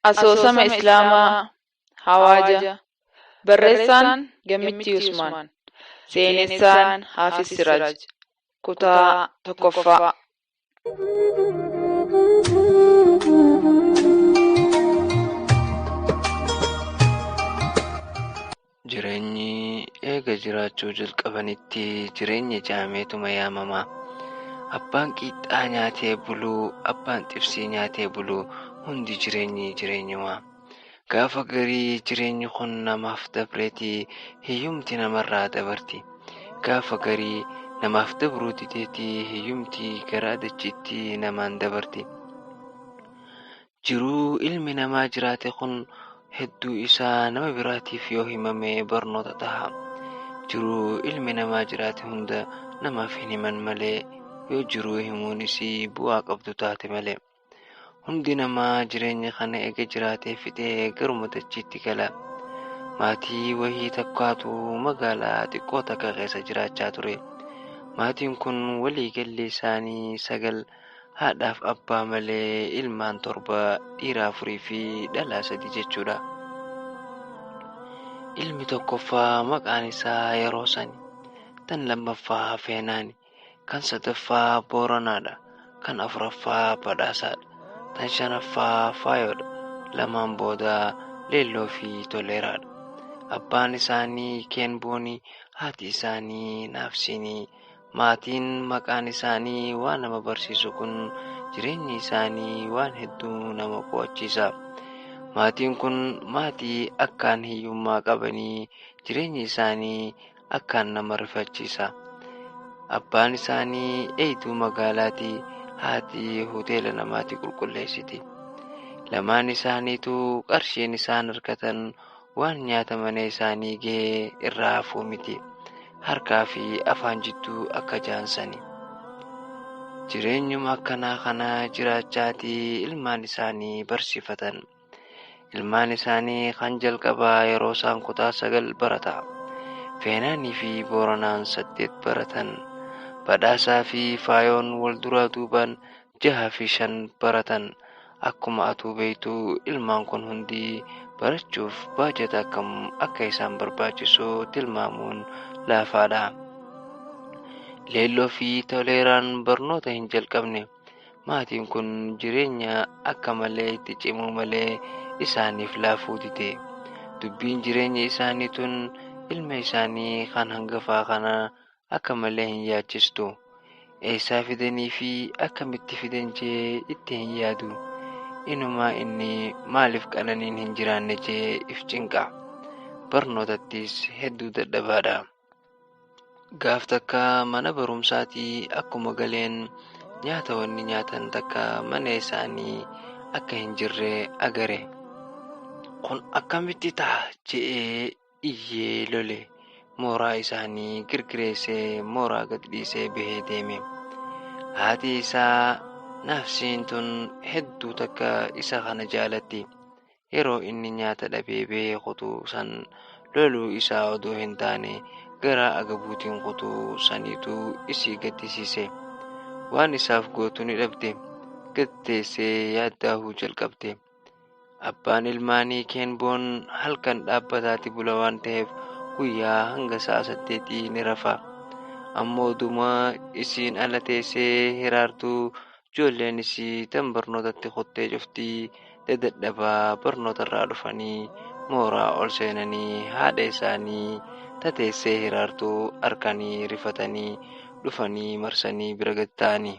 Asoosama Islaamaa Hawaaja Barreessaan Gammichii Usmaan Seenessaan Haafis Siraaj Kutaa Tokkoffaa Jireenyi eega jiraachuu jalqabanitti jireenya jaameetuma yaamamaa. Abbaan qixxaa nyaatee buluu, abbaan xibsii nyaatee buluu hundi jireenyumaa. Gaafa garii jireenyi kun namaaf dabreetii hiyyumti namarraa dabarti. Gaafa garii namaaf dabruu dideetii hiyyumti garaa dachiitti namaan dabarti. Jiruu ilmi namaa jiraate kun hedduu isaa nama biraatiif yoo himame barnoota ta'a. Jiruu ilmi namaa jiraate hunda namaaf hin himan malee yoo jiruu himuunis bu'aa qabdu taate malee. Hundi namaa jireenya kana eega jiraatee fixee garuma dachiitti gala. Maatii wahii takkaatu magaalaa xiqqoo takka keessa jiraachaa ture. Maatiin kun waliigalli isaanii 9, haadhaaf abbaa malee ilmaan 7, dhiira 4 fi dhalaa 3 jechuudha. Ilmi tokkoffaa maqaan isaa yeroo sani, tan lammaffaa Feenaani, kan sadaffaa Booranaadha, kan afuraffaa Badhaasaadha, tan shanaffaa Faayoodha, lamaan booda Leelloo fi Toleeraadha. Abbaan isaanii Keenboonii, haati isaanii Naafsiinii. Maatiin maqaan isaanii waan nama barsiisu kun jireenyi isaanii waan hedduu nama qo'achiisa. Maatiin kun maatii akkaan hiyyummaa qabanii jireenyi isaanii akkaan nama rifachiisa. Abbaan isaanii eeyituu magaalaati, haati hoteela namaatti qulqulleessiti. Lamaan isaaniitu qarshiin isaan argatan waan nyaata mana isaanii ga'ee irraa hafuu miti. Harkaa fi afaan jidduu akka jaansani. Jireenyuma akkanaa kana jiraachaatii ilmaan isaanii barsiifatan. Ilmaan isaanii kan jalqabaa yeroo isaan kutaa 9 barata. Feenaanii fi Booranaan 8 baratan. Badhaasaa fi Faayoon wal duraa duubaan 6 fi 5 baratan. Akkuma atuu beektu ilmaan kun hundi barachuuf baajata akka isaan barbaachisu tilmaamuun laafaadha. Leelloo fi Toleeraan barnoota hin jalqabne. Maatiin kun jireenya akka malee itti cimuu malee isaaniif laafuu dide. Dubbiin jireenya isaanii tun ilma isaanii kan hangafaa kana akka malee hin yaachistu. Eessaa fidanii fi akkamitti fidan jee itti hin yaadu. Inumaa inni maaliif qananiin hin jiraanne jee if cinqa. Barnootattis hedduu dadhabaadha. Gaaf takka mana barumsaatii akkuma galeen nyaata wanni nyaatan takka mana isaanii akka hin jirre agare. Kun akkamitti ta'a je'ee iyyee lole. Mooraa isaanii girgireessee mooraa gad dhiisee bahee deeme. Haati isaa Naafsiin tun hedduu takka isa kana jaalatti. Yeroo inni nyaata dhabee bahee kutuu san loluu isaa odoo hin taane gara agabuutiin kutuu saniitu isii gaddisiise. Waan isaaf gootu ni dhabde. Gad teessee yaaddaahuu jalqabde. Abbaan ilmaanii Keenboon halkan dhaabbataatti bula waan ta'eef guyyaa hanga sa'a 8 ni rafa. Ammoo dhuma isiin ala teessee hiraartuu ijoolleen isii tan barnootatti kottee cuftii dadhabaa barnootarraa dhufanii mooraa ol seenanii haadha isaanii tateessee hiraartuu harkanii rifatanii dhufanii marsanii bira gad ta'anii.